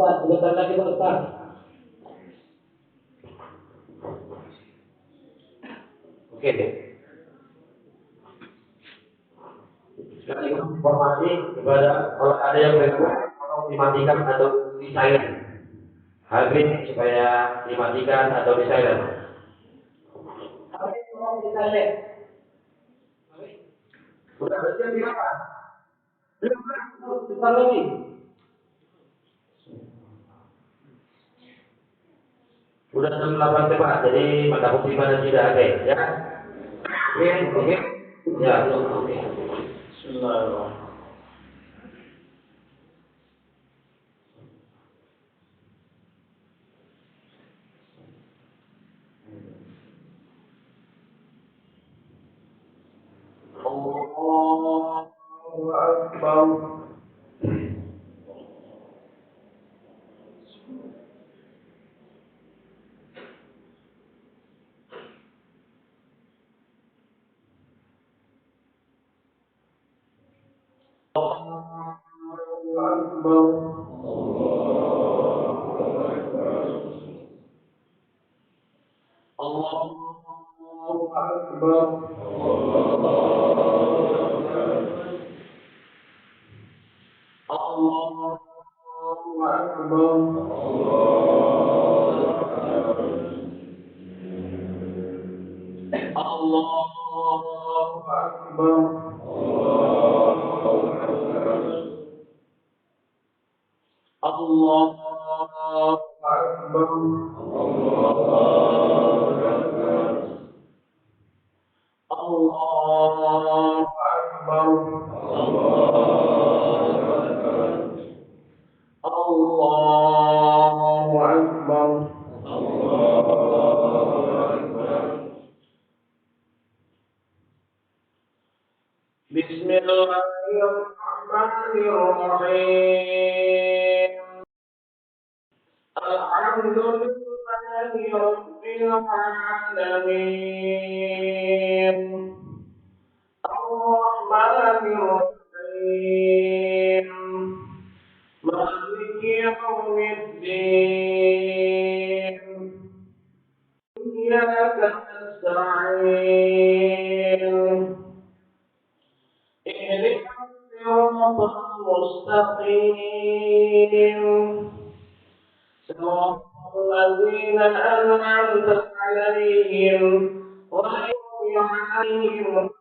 Ustaz, sebentar lagi Ustaz. Oke deh. Sekarang informasi kepada kalau ada yang berikut atau dimatikan atau di silent. Habis supaya dimatikan atau di silent. Habis di silent. Sudah berarti yang berapa? Sebentar lagi. Sudah jam 8 tepat, jadi maka bukti mana tidak ada, ya? Oke. Ya, oke. Bismillahirrahmanirrahim. Allahu Akbar. Allahu Akbar. Allahu Akbar. Allahu Akbar. Allahu Akbar. Allahu Akbar. Allahu Akbar. Allahu Akbar. Bismillahirrahmanirrahim. Alhamdulillahi Rabbil Alamin. Ar-Rahmanir-Rahim. Maliki Yawmiddin. Iyyaka nasta'in. Ihdinas siratal mustaqim. صراط الذين أنعمت عليهم غير عليهم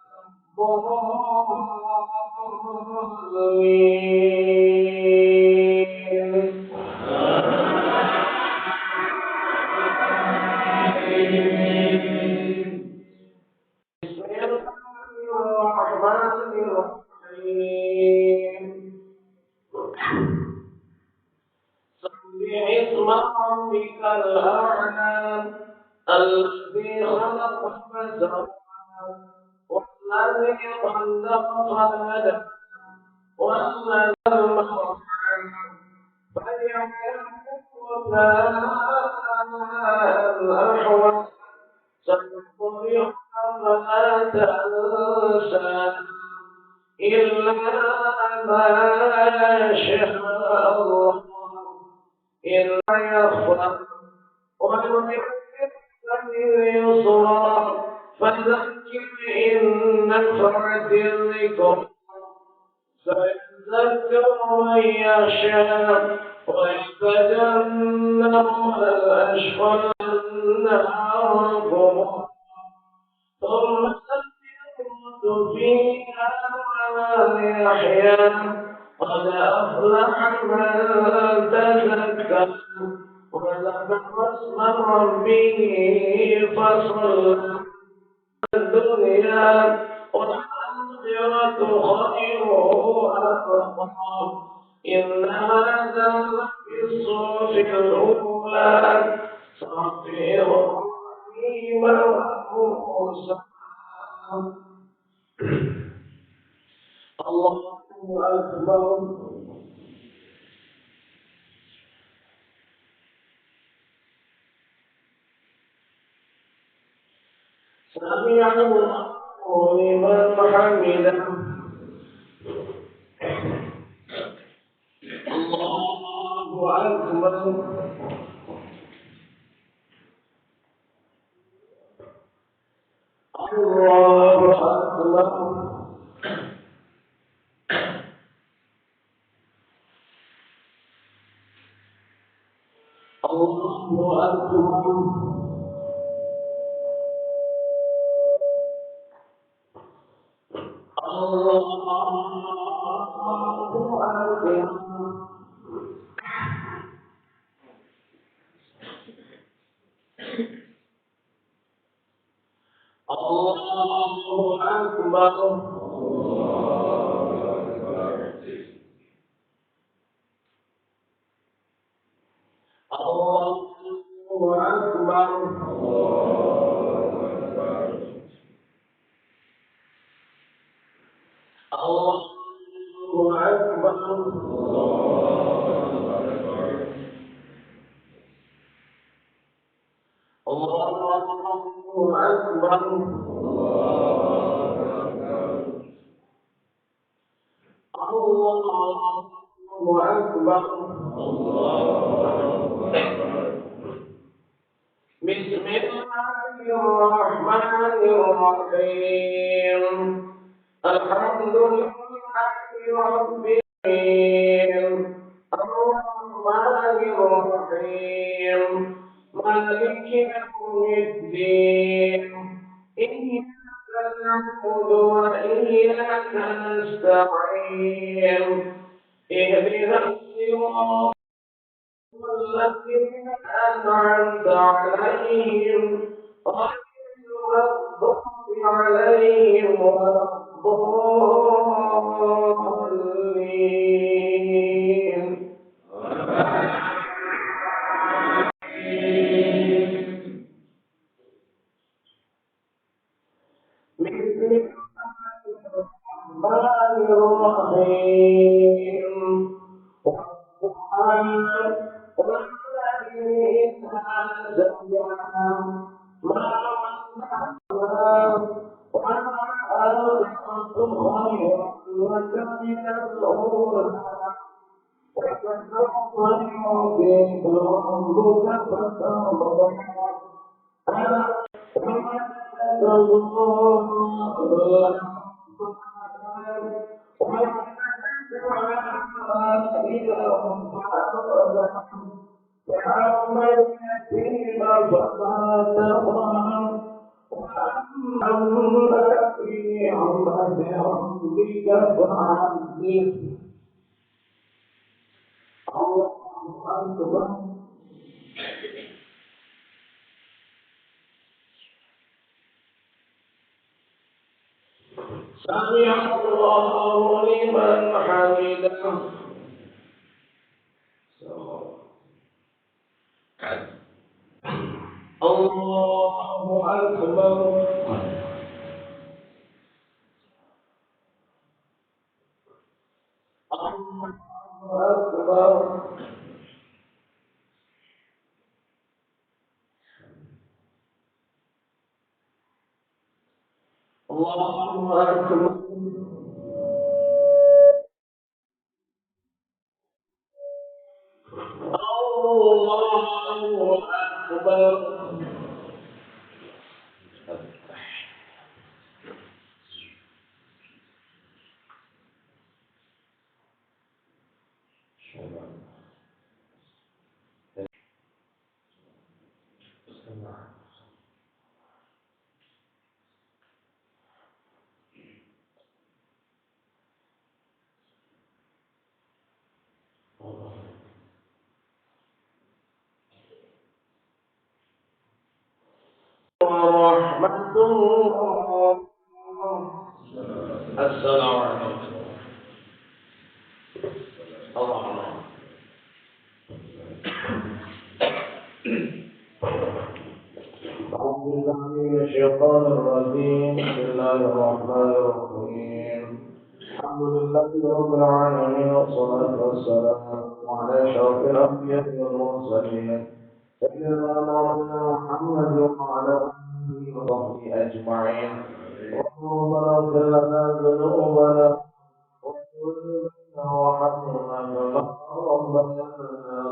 Bismillahirrahmanirrahim. اسم ربك الأعلى الذي خلق فسوى والذي خلق فهدى والذي المرحل فليعلم الأحوال سنطرق فلا تنسى إلا ما شاء الله إلا يخفى ونذكرك باليسرى فذكر إن نفعت الذكر سيذكر من يخشى ويتجنبها الأشقى النار الكبرى ثم تفيض فيها ولا يحيى قد أفلح من تزكى وذكر اسم ربه فصلى الدنيا والآخرة خير وأبقى إن هذا لفي الصحف الأولى صحف إبراهيم وموسى الله أكبر. سمع الله لمن حمده. الله أكبر.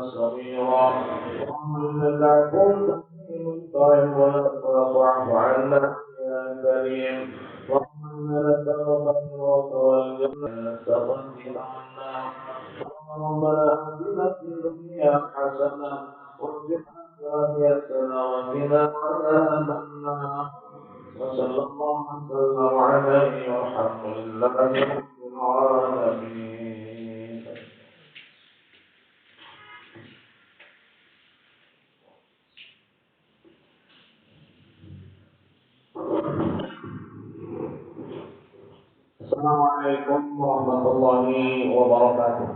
سميرا اللهم إنك عفو كريم طيب فاعف عنا يا كريم اللهم إنا نسألك الرضا والجنة تقدم عنا ربنا آتنا في الدنيا حسنة وفي الآخرة حسنة وقنا عذاب النار وصلى الله وسلم عليه والحمد لله رب العالمين. Assalamualaikum warahmatullahi wabarakatuh.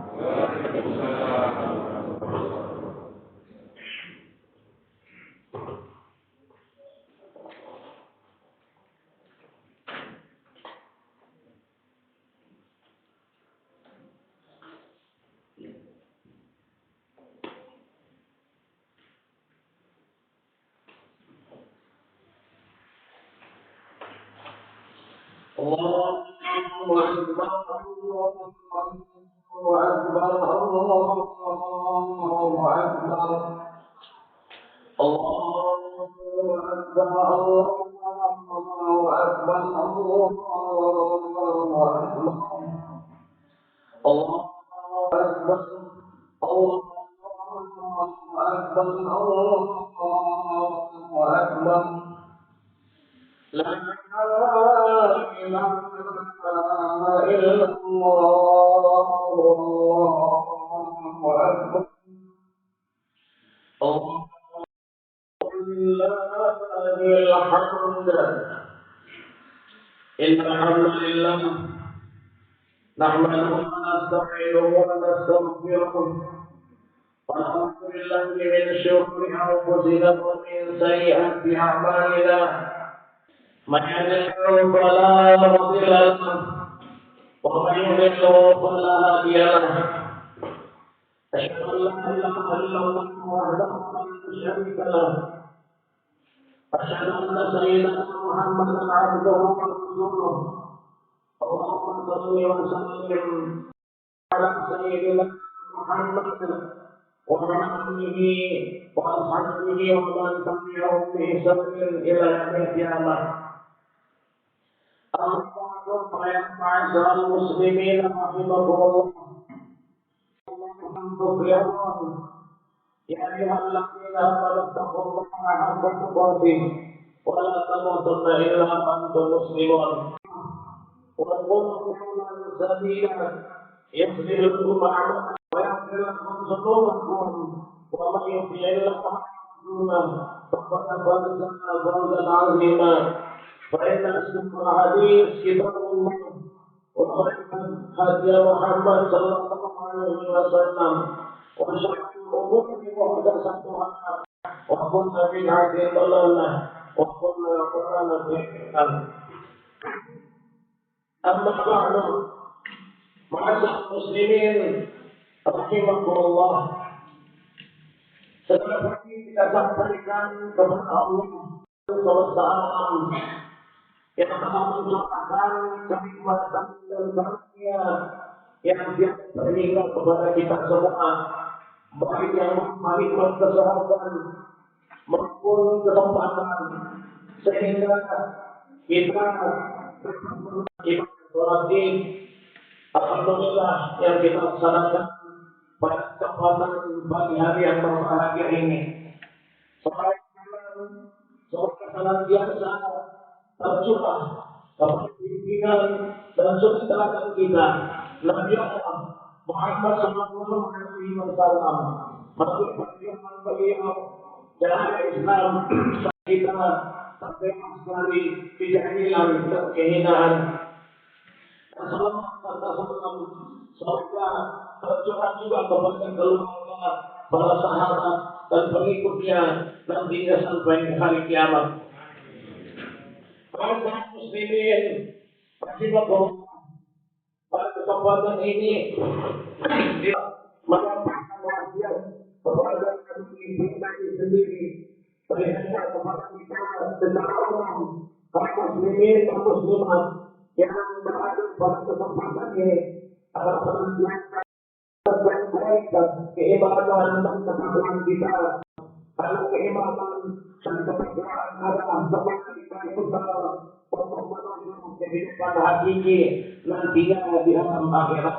Allahu Akbar, Allahu Akbar, Allahu Akbar. Allahu Akbar, Allahu Akbar, Allahu Akbar. Allahu Akbar, Allahu Akbar, Allahu Akbar. La ilaha illallah, Allahu Akbar. Allahillahil hamd. Innal hamdalillah nahmaduhu wa nasta'inuhu wa nastaghfiruh. Wa na'udzu billahi min shururi anfusina wa min sayyi'ati a'malina. من يهده فلا مضل له ومن يضلل فلا هادي له أشهد أن لا إله إلا الله وحده لا شريك له أشهد أن سيدنا محمدا عبده ورسوله اللهم صل وسلم على سيدنا محمد وعلى آله وأصحابه ومن تبعهم بإحسان إلى يوم القيامة. Allahumma ya ma'asyiral muslimin rahimakumullah. Ya ayyuhalladzina amanu taqullaha haqqa tuqatih wa la tamutunna illa wa antum muslimun. Wa qulu qawlan sadida yaghfir lakum a'malakum wa yaghfir lakum dhunubakum wa man yuti'illah faqad faza fawzan 'azima. فإن أصدق الحديث كتاب الله وخير هدي محمد صلى الله عليه وسلم وشر الأمور محدثاتها وكل بدعة ضلالة وكل ضلالة في النار. أما بعد معاشر المسلمين رحمكم الله. Setelah tadi kita sampaikan kepada Allah semesta alam yang telah menciptakan kenikmatan dan karunia yang Dia berikan kepada kita semua, baik yang menikmati kesehatan maupun kesempatan, sehingga kita ibadah sholat Id, alhamdulillah yang kita laksanakan pada kesempatan pagi hari yang berbahagia ini. Semoga senantiasa tercurah kepada pimpinan dan suri teladan kita Nabi Allah Muhammad sallallahu alaihi wasallam. Melalui perjuangan beliau dalam Islam kita terbebas dari kejahilan dan kehinaan. Semoga tercurah juga kepada keluarga, para sahabat dan pengikutnya nantinya sampai hari kiamat. Para muslimin, rahimakumullah, pada kesempatan ini menyampaikan wasiat kepada kami sendiri, perihal kepada kita secara umum, kaum muslimin dan muslimat yang berada pada kesempatan ini agar senantiasa berbaik dan keimanan dan ketakwaan kita, kalau keimanan dan ketakwaan adalah sebagai usaha untuk menuju kehidupan hakiki nantinya di alam akhirat.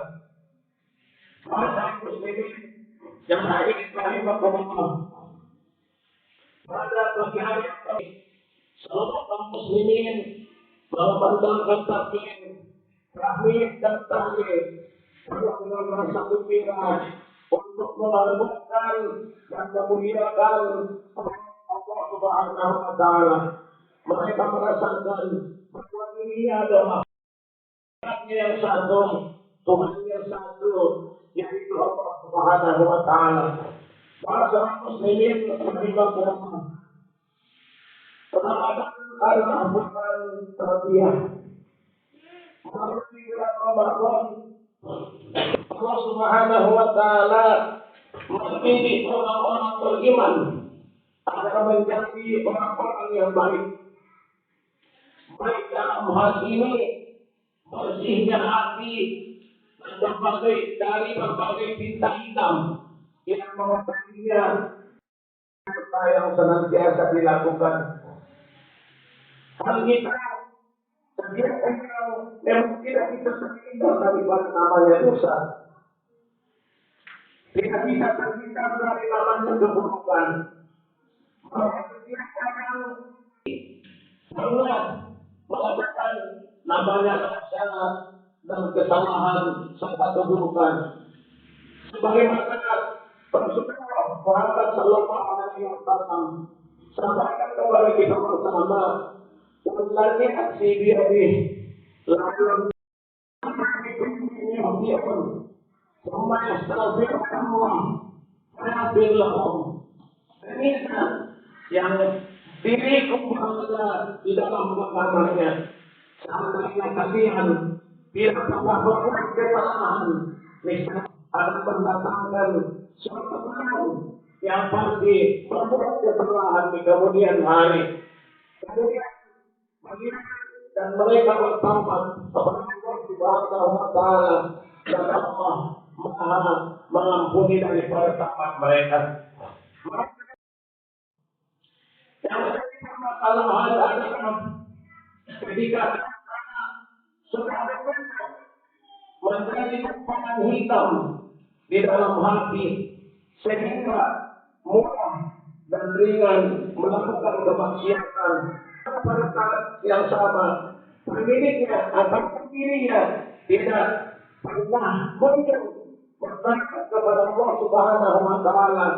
Para muslimin yang hadir rahimahumullah, pada pagi hari ini seluruh kaum muslimin membentangkan takbir, tahmid dan tahlil dengan rasa gembira untuk mengharumkan dan memuliakan Allah Subhanahu wa taala. Mereka merasakan bahwa dirinya adalah Tuhan yang satu, Tuhan yang satu, yaitu Allah Subhanahu wa taala. Para seorang muslimin rahimahumullah, Ramadan adalah bulan tarbiyah. Melalui bulan Ramadan, Allah Subhanahu wa taala memilih orang-orang beriman agar menjadi orang-orang yang baik. Baik dalam hal ini bersihnya hati dari berbagai tinta hitam yang mengetahuinya apa yang senantiasa dilakukan. Hal itu setiap orang yang tidak bisa terhindar daripada namanya dosa, tidak bisa terhindar dari namanya keburukan. Maka setiap orang sangat melakukan namanya dosa dan kesalahan serta keburukan. Sebagaimana Rasulullah Muhammad sallallahu alaihi wasallam sampaikan kepada kita bersama, "Wallahi aksi biadih, lalu semua astagfirullah, astagfirullah." Ini yang diriku berada di dalam genggamannya. Seandainya kalian bila telah berbuat kesalahan, niscaya akan mendatangkan suatu orang yang pasti berbuat kesalahan di kemudian hari. Kemudian dan mereka bertaubat kepada Allah Subhanahu wa taala, dan Allah Maha mengampuni daripada taubat mereka. Yang menjadi permasalahan adalah ketika sudah berbentuk menjadi kumparan hitam di dalam hati, sehingga mudah dan ringan melakukan kemaksiatan. Pada saat yang sama, pemiliknya atau dirinya tidak pernah kunjung bertanya kepada Allah Subhanahu wa taala,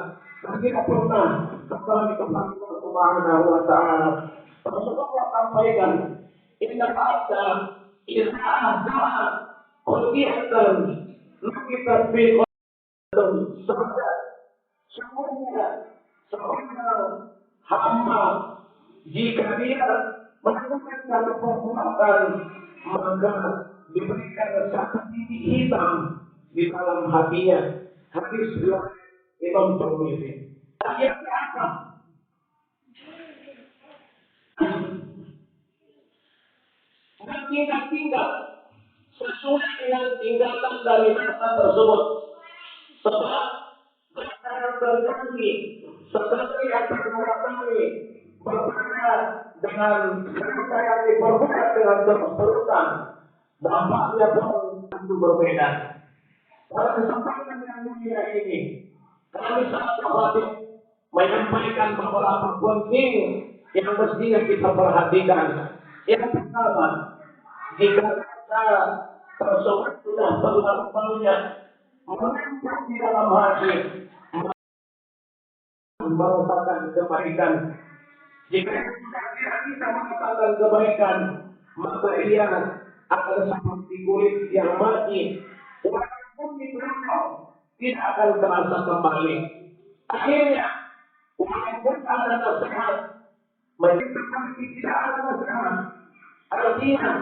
dan tidak pernah kembali kepada Allah Subhanahu wa taala. Rasulullah sampaikan, "Inna al-abda idza ahdaha qudiyatan nukitat bi qadam sahadat." Semuanya seorang hamba jika dia melakukan satu perbuatan, maka diberikan satu titik hitam di dalam hatinya. Hadis riwayat Imam Tirmidzi. Ayatnya apa? Tinggal sesuai dengan tingkatan dari masa tersebut. Sebab masa terjadi sesuai akan mengetahui berbeda dengan mereka yang diperbuat dengan terus-terusan, dampaknya pun tentu berbeda. Pada kesempatan yang mulia ini, kami sangat khawatir menyampaikan beberapa penting yang mestinya kita perhatikan. Yang pertama, jika kita tersebut sudah berlalu-lalunya menempel di dalam hati, merupakan kebaikan. Jika tidak bisa mengatakan kebaikan, maka ia akan seperti kulit yang mati, walaupun diberitahu tidak akan terasa kembali. Akhirnya, walaupun ada nasihat, menjadi seperti tidak ada nasihat. Artinya,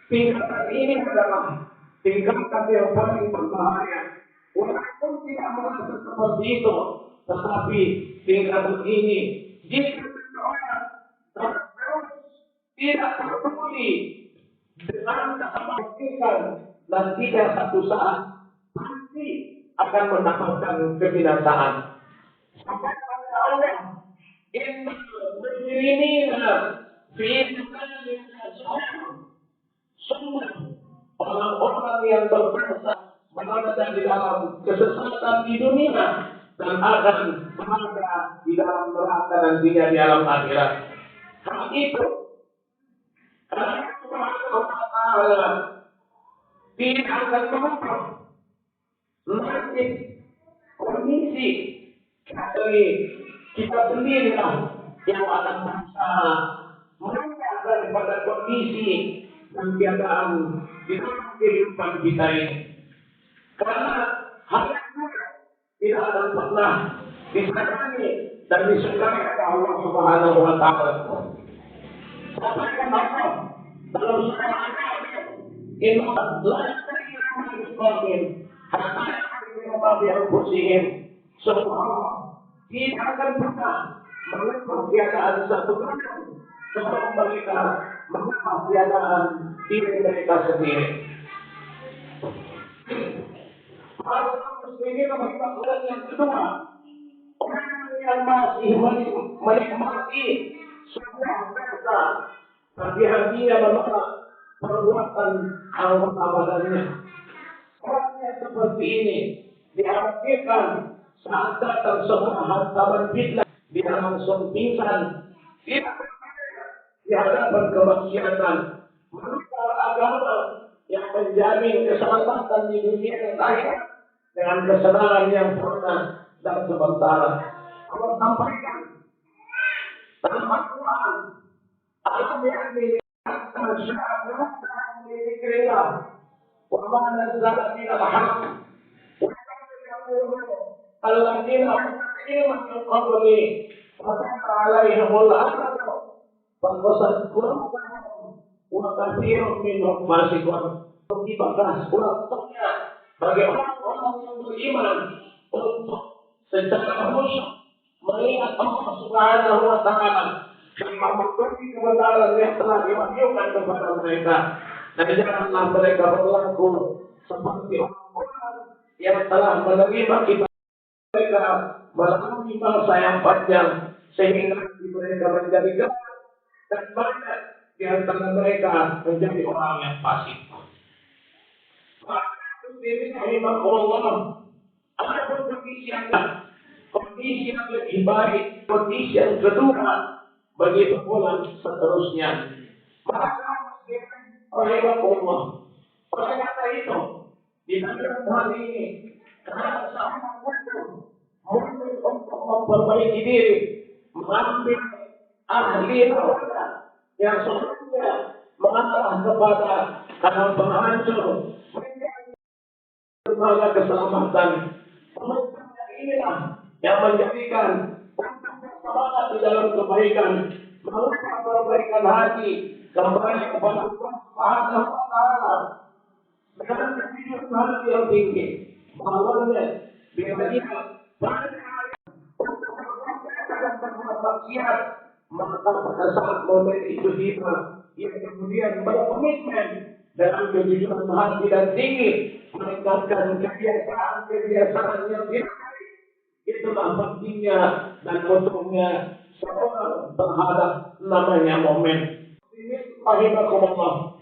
tingkatan ini adalah tingkatan yang paling berbahaya. Walaupun tidak merasa seperti itu, tetapi tingkatan ini jika seseorang terus tidak peduli dengan kebaikan, nantinya satu saat pasti akan mendapatkan kebinasaan. Sampai pada Allah, innal mujrimina fi dhalalin sungguh orang-orang yang berdosa berada di dalam kesesatan di dunia dan akan berada di dalam neraka nantinya di alam akhirat. Hal itu karena Subhanahu wa ta'ala tidak akan mengubah nasib kondisi dari kita sendiri yang akan berusaha merubah daripada kondisi dan keadaan di dalam kehidupan kita ini. Karena hal itu tidak akan pernah disenangi dan disukai oleh Allah Subhanahu wa ta'ala. Sampaikan Allah dalam surah Al-Qamar, inna la yastaqima al-qawmin hatta yaqulu bi anfusihim. Subhanallah, tidak akan pernah mengubah keadaan satu orang sebelum mereka mengubah keadaan diri mereka sendiri. Para muslimin melakukan yang kedua, orang yang masih menikmati sebuah dosa, tapi hatinya menolak perbuatan yang bersahabatnya. Orang yang seperti ini diharapkan saat datang sebuah hantaman fitnah, dia langsung pingsan, tidak di hadapan kemaksiatan, menukar agama yang menjamin keselamatan di dunia dan akhirat dengan kesenangan yang pernah dan sementara. Allah sampaikan dalam Al-Quran, alam yang dinyatakan sya'anuh milikrillah wa ma nazzala minal haq wa alladzina utul min qabli wa taba alaihimul amad wa qasat qulubuhum wa katsirun minhum fasiqun. Dibahas waktunya bagi orang-orang yang beriman untuk secara khusyuk melihat Allah Subhanahu wa ta'ala dan mematuhi kebenaran yang telah diwahyukan kepada mereka, dan janganlah mereka berlaku seperti orang-orang yang telah menerima kita mereka melalui masa yang panjang sehingga mereka menjadi gelap dan banyak di antara mereka menjadi orang yang fasik. Muslimin rahimahullah, ada kondisi yang lebih baik, kondisi yang kedua bagi perbuatan seterusnya. Maka muslimin rahimahullah, oleh kata itu di dalam hal ini karena sama untuk memperbaiki diri, mengambil ahli yang sebelumnya mengarah kepada kanal penghancur lembaga keselamatan. Pemikiran inilah yang menjadikan untuk bersemangat di dalam kebaikan, melakukan perbaikan hati, kembali kepada Allah Subhanahu wa ta'ala dengan kehidupan hati yang tinggi. Bahwanya bila kita untuk berbuat maksiat, maka pada saat momen itu tiba, ia kemudian berkomitmen dalam kejujuran hati dan tinggi meningkatkan kebiasaan yang tidak baik. Itulah pentingnya dan butuhnya seorang terhadap namanya momen. Ini rahimahullah,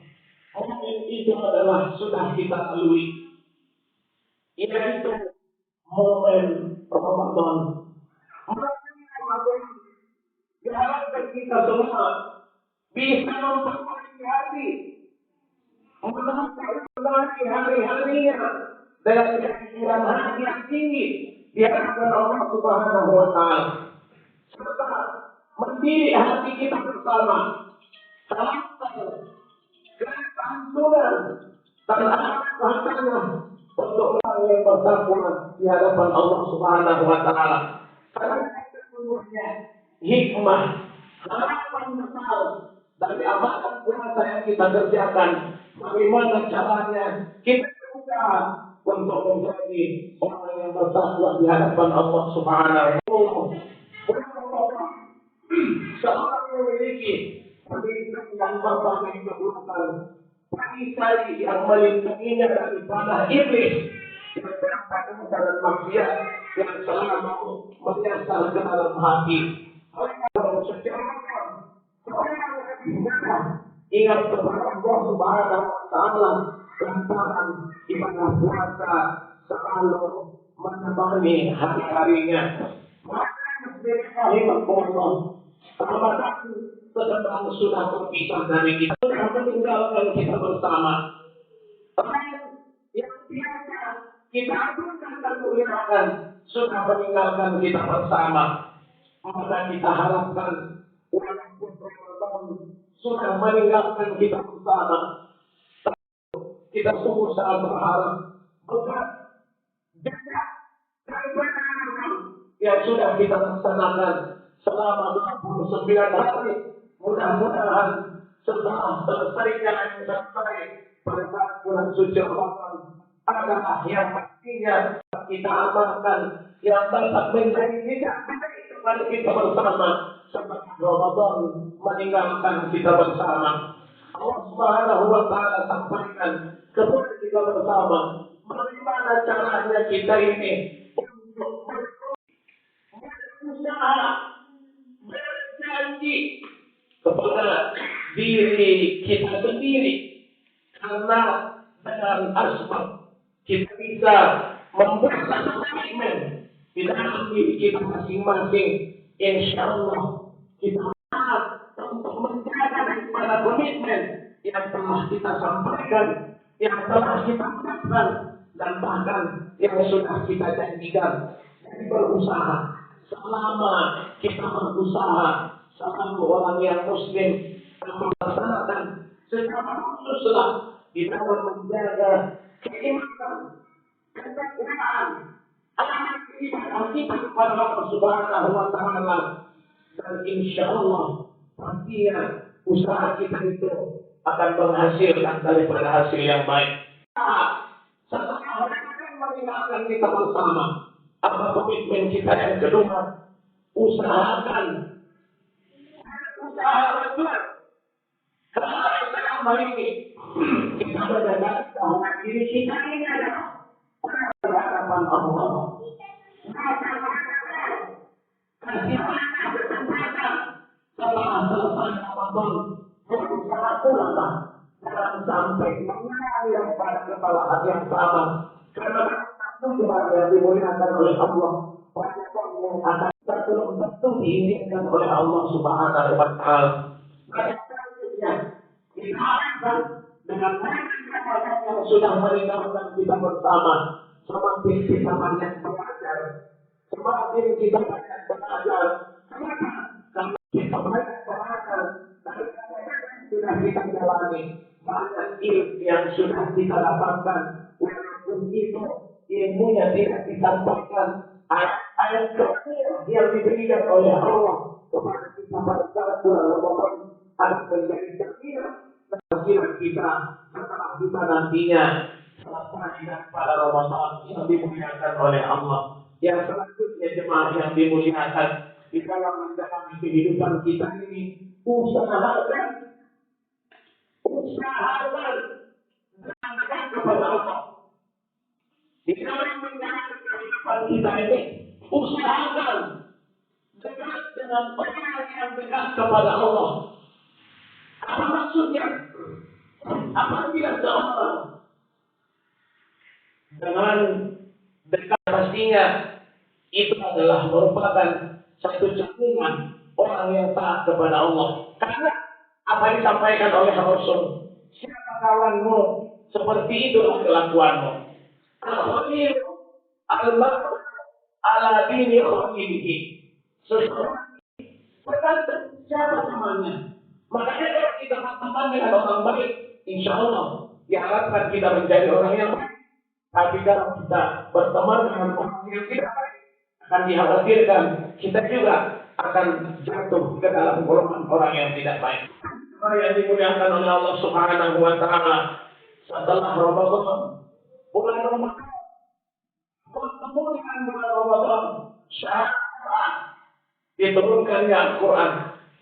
momen itu adalah sudah kita lalui, yaitu momen Ramadan. Diharapkan kita semua bisa memperbaiki hati, menangani hari-harinya dengan kejujuran hati yang tinggi di hadapan Allah Subhanahu wa ta'ala, serta mendidik hati kita bersama kesantunan dan bahasanya untuk orang yang bertakwa di hadapan Allah Subhanahu wa ta'ala. Karena sesungguhnya hikmah, harapan besar dari amalan puasa yang kita kerjakan, bagaimana caranya kita berusaha untuk menjadi orang yang bertakwa di hadapan Allah Subhanahu wa ta'ala. Seorang yang memiliki pemimpin yang berbagai keburukan, perisai yang melindunginya daripada iblis, yang berapa dalam maksiat yang selalu menyasar ke dalam hati. Kalau secara ingat kepada Allah Subhanahu wa Ta'ala lantaran ibadah puasa selalu menemani hari-harinya. Maka rahimahullah, Ramadan sedang sudah berpisah dari kita, sudah meninggalkan kita bersama. Yang biasa kita aturkan dan muliakan sudah meninggalkan kita bersama. Maka kita harapkan walaupun Ramadan sudah meninggalkan kita bersama, kita sungguh sangat berharap bukan yang sudah kita laksanakan selama 29 hari, mudah-mudahan setelah selesainya sampai pada saat bulan suci Ramadan adalah yang pastinya kita amalkan yang dapat menjadi tidak baik kepada kita bersama seperti Ramadan meninggalkan kita bersama. Allah Subhanahu wa Ta'ala sampaikan kepada kita bersama bagaimana caranya kita ini untuk berusaha berjanji kepada diri kita sendiri, karena dengan asbab kita bisa membuat satu komitmen di dalam diri kita masing-masing. Insya Allah kita untuk menjaga daripada komitmen yang telah kita sampaikan, yang telah kita ucapkan, dan bahkan yang sudah kita janjikan. Jadi berusaha, selama kita berusaha selalu orang yang muslim melaksanakan secara khususlah di dalam menjaga keimanan, ketakwaan, amanat ibadah kita kepada Allah Subhanahu wa Ta'ala, dan insya Allah pastinya usaha kita itu akan menghasilkan daripada hasil yang baik. Setelah orang meninggalkan kita bersama, apa komitmen kita yang kedua? Usahakan usaha reguler. Karena selama ini kita menjaga bahwa diri kita ini adalah harapan Allah. Setelah selesai Ramadan, berusaha pula jangan sampai mengalir pada kesalahan yang sama. Karena tujuan yang dimuliakan oleh Allah, respon yang akan belum tentu diinginkan oleh Allah Subhanahu wa Ta'ala. Selanjutnya, diharapkan dengan mereka yang sudah meninggalkan kita bersama, semakin kita banyak belajar, semakin kita banyak belajar, karena kita banyak belajar dari apa yang sudah kita jalani, banyak ilmu yang sudah kita dapatkan, walaupun itu ilmunya tidak disampaikan, ayat yang diberikan oleh Allah kepada kita pada saat bulan Ramadan akan menjadi cerminan keberhasilan kita setelah kita nantinya selesai pada Ramadan yang dimuliakan oleh Allah. Yang selanjutnya jemaah yang dimuliakan di dalam menjalani kehidupan kita ini, usahakan dekat kepada Allah. Di dalam menjalani kehidupan kita ini, usahakan dekat dengan orang yang dekat kepada Allah. Apa maksudnya? Apabila seorang dengan dekat, pastinya itu adalah merupakan satu cerminan orang yang taat kepada Allah. Karena apa yang disampaikan oleh Rasul, siapa kawanmu, seperti itulah kelakuanmu. Al-Khalil al-Mar'u ala dini khalilihi. Seseorang tergantung siapa temannya. Makanya kalau kita berteman dengan orang baik, insya Allah diharapkan kita menjadi orang yang baik. Tapi kalau kita berteman dengan orang yang tidak baik, akan dikhawatirkan kita juga akan jatuh ke dalam golongan orang yang tidak baik. Yang dimuliakan oleh Allah Subhanahu wa Ta'ala, setelah Ramadan, bulan Ramadan, bertemu dengan bulan Ramadan, syarat diturunkannya Al-Quran,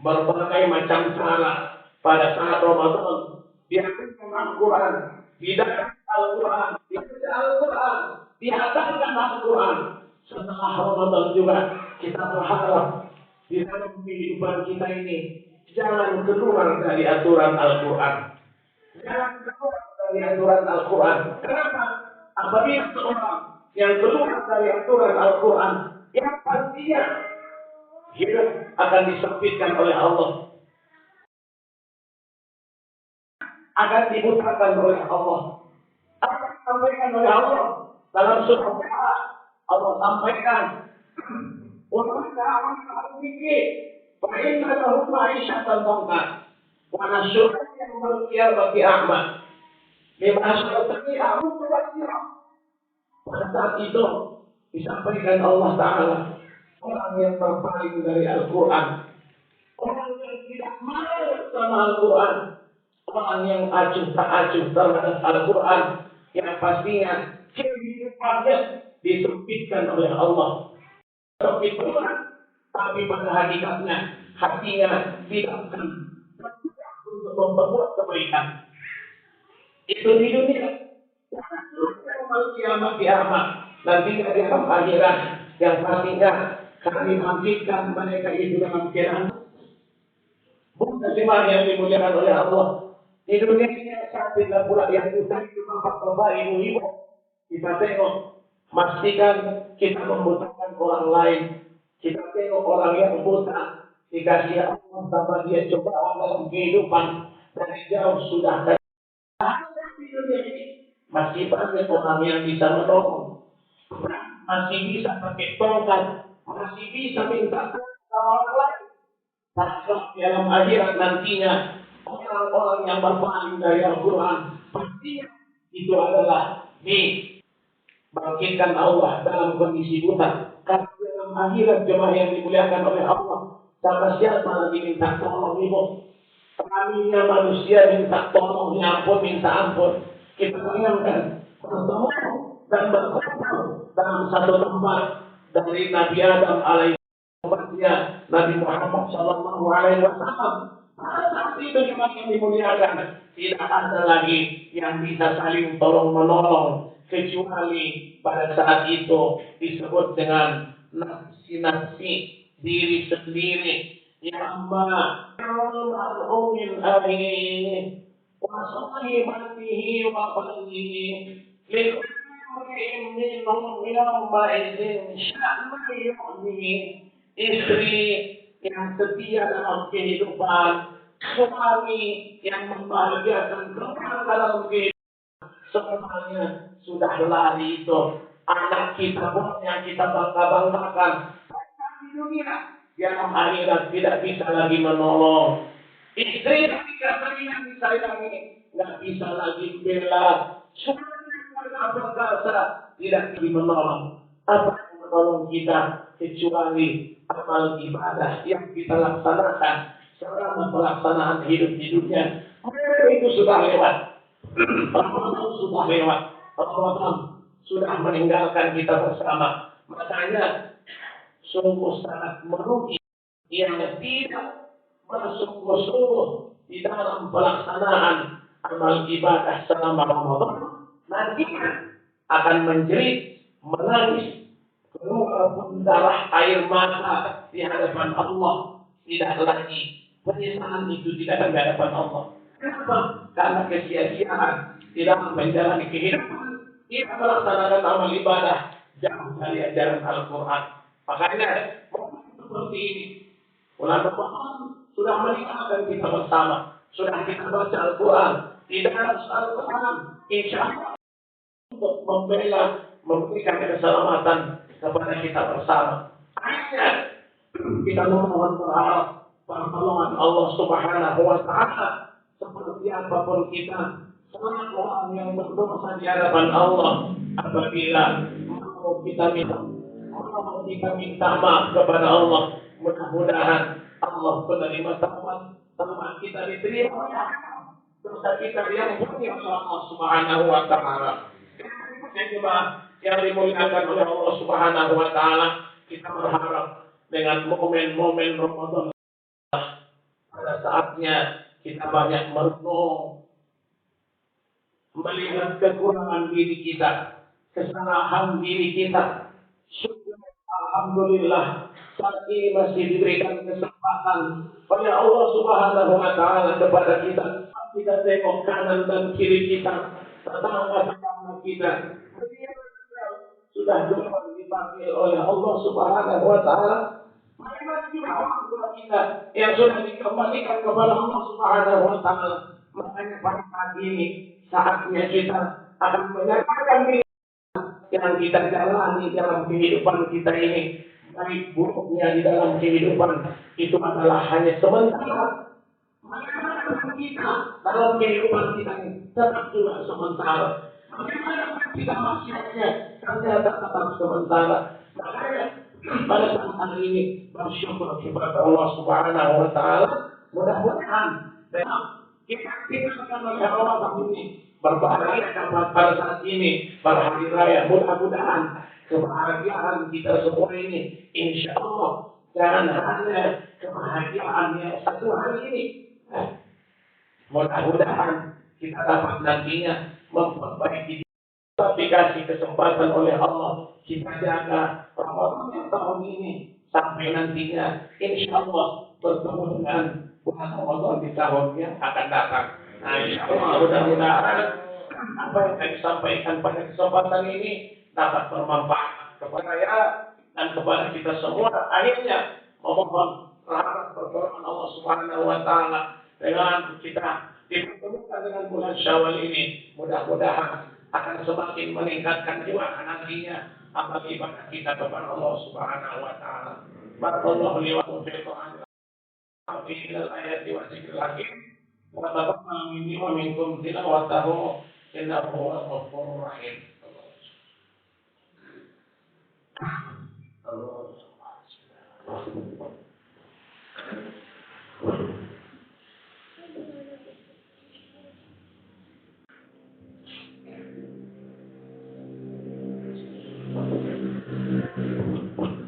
berbagai macam cara pada saat Ramadan, dihadirkan Al-Quran, didapat Al-Quran, dibaca Al-Quran, dihatamkan Al-Quran. Setelah Ramadan juga kita berharap di dalam kehidupan kita ini jangan keluar dari aturan Al-Quran. Jangan keluar dari aturan Al-Quran. Kenapa? Apabila seorang yang keluar dari aturan Al-Quran, yang pastinya hidup akan disempitkan oleh Allah, akan dibutakan oleh Allah, akan disampaikan oleh Allah dalam surah Allah sampaikan, "Wa al-fikri fa inna lahu ma'isyatan dhanka wa nasyuruhu yawmal qiyamati a'ma bima asyrakta a'udzu basira." Pada saat itu disampaikan Allah Ta'ala, orang yang berpaling dari Al-Quran, orang yang tidak mau sama Al-Quran, orang yang acuh tak acuh terhadap Al-Quran, yang pastinya kehidupannya disempitkan oleh Allah. Sempit Tuhan, tapi pada hakikatnya hatinya tidak akan untuk memperbuat kebaikan. Itu di dunia. Kiamat nanti di dalam akhirat yang pastinya kami bangkitkan mereka itu dalam keadaan bukan cuma yang dimuliakan oleh Allah. Di dunia ini saat tidak pula yang kita itu bapak-bapak, ibu-ibu, kita tengok, pastikan kita membutuhkan orang lain. Kita tengok orang yang buta, dikasih Allah sama dia cobaan dalam kehidupan dari jauh sudah. Di dunia ini masih banyak orang yang bisa menolong, masih bisa pakai tongkat, masih bisa minta sama orang lain. Tapi dalam akhirat nantinya orang-orang yang berpaling dari Al-Quran pastinya itu adalah dibangkitkan Allah dalam kondisi buta. Karena dalam akhirat jemaah yang dimuliakan oleh Allah, sama siapa lagi minta tolong ibu? Kaminya manusia minta tolong, ampun, minta ampun. Kita bayangkan bertemu dan berkumpul dalam satu tempat dari Nabi Adam alaihissalam, Nabi Muhammad sallallahu alaihi wasallam. Saat itu yang dimuliakan, tidak ada lagi yang bisa saling tolong menolong kecuali pada saat itu disebut dengan nafsi-nafsi, diri sendiri. Yang ma'al-umin amin وصاحبته وبنيه لكل منهم يومئذ شأن يغنيه. Istri yang setia dalam kehidupan, suami yang membahagiakan keluarga dalam kehidupan, semuanya sudah lari itu. Anak kita pun yang kita bangga-banggakan di dunia, dalam akhirat tidak bisa lagi menolong. Istri yang tidak disayangi, nggak bisa lagi bela. Suami perkasa tidak lagi menolong. Apa yang menolong kita kecuali amal ibadah yang kita laksanakan selama pelaksanaan hidup di dunia. Itu sudah lewat. Ramadan sudah lewat. Ramadan sudah meninggalkan kita bersama. Makanya sungguh sangat merugi yang tidak bersungguh-sungguh di dalam pelaksanaan amal ibadah selama Ramadan, nantinya akan menjerit, menangis, keluar darah air mata di hadapan Allah. Tidak lagi penyesalan itu tidak ada di hadapan Allah. Kenapa? Karena kesia-siaan di dalam menjalani kehidupan, tidak melaksanakan amal ibadah jauh dari ajaran Al-Quran. Makanya seperti ini, bulan Ramadan sudah meninggalkan kita bersama, sudah kita baca Al-Quran, tidak harus Al-Quran, insya Allah untuk memberikan keselamatan kepada kita bersama. Akhirnya kita memohon berharap pertolongan Allah Subhanahu wa Ta'ala. Seperti apapun kita, semua orang yang berdosa di hadapan Allah, apabila mau kita minta maaf kepada Allah, mudah-mudahan Allah menerima taubat kita diterima. Dosa kita yang punya Allah Subhanahu wa Ta'ala. Yang dimuliakan oleh Allah Subhanahu wa Ta'ala, kita berharap dengan momen-momen Ramadan pada saatnya kita banyak merenung, melihat kekurangan diri kita, kesalahan diri kita. Syukur, alhamdulillah, saat ini masih diberikan kesempatan oleh Allah Subhanahu wa taala kepada kita. Kita tengok kanan dan kiri kita, tetangga-tetangga kita. Sudah duluan dipanggil oleh Allah Subhanahu wa taala. Bagaimana juga orang tua kita yang sudah dikembalikan kepada Allah Subhanahu wa taala. Makanya pada pagi ini saatnya kita akan menyatakan diri yang kita jalani dalam kehidupan kita ini, baik buruknya di dalam kehidupan itu adalah hanya sementara. Bagaimana kita dalam kehidupan kita ini tetap juga sementara. Bagaimana kita maksiatnya ternyata tetap sementara. Makanya pada saat hari ini bersyukur kepada Allah Subhanahu wa taala. Mudah-mudahan kita akan melihat Allah ini berbahagia pada saat ini berhari raya. Mudah-mudahan kebahagiaan kita semua ini insya Allah jangan hanya kebahagiaan yang satu hari ini. Mudah-mudahan kita dapat nantinya memperbaiki. Tapi kasih kesempatan oleh Allah kita jaga Ramadan tahun ini sampai nantinya insya Allah bertemu dengan bulan Ramadan di tahun yang akan datang. Nah, insya Allah mudah-mudahan apa yang saya sampaikan pada kesempatan ini dapat bermanfaat kepada saya dan kepada kita semua. Akhirnya memohon rahmat pertolongan Allah Subhanahu wa taala dengan kita dipertemukan dengan bulan Syawal ini. Mudah-mudahan akan semakin meningkatkan jiwa nantinya amal ibadah kita kepada Allah Subhanahu wa taala. Barakallahu li wa lakum fil Qur'an wa fi al-ayati wa dzikril hakim. Wa taqabbal minni wa minkum tilawatahu innahu huwal ghafurur rahim.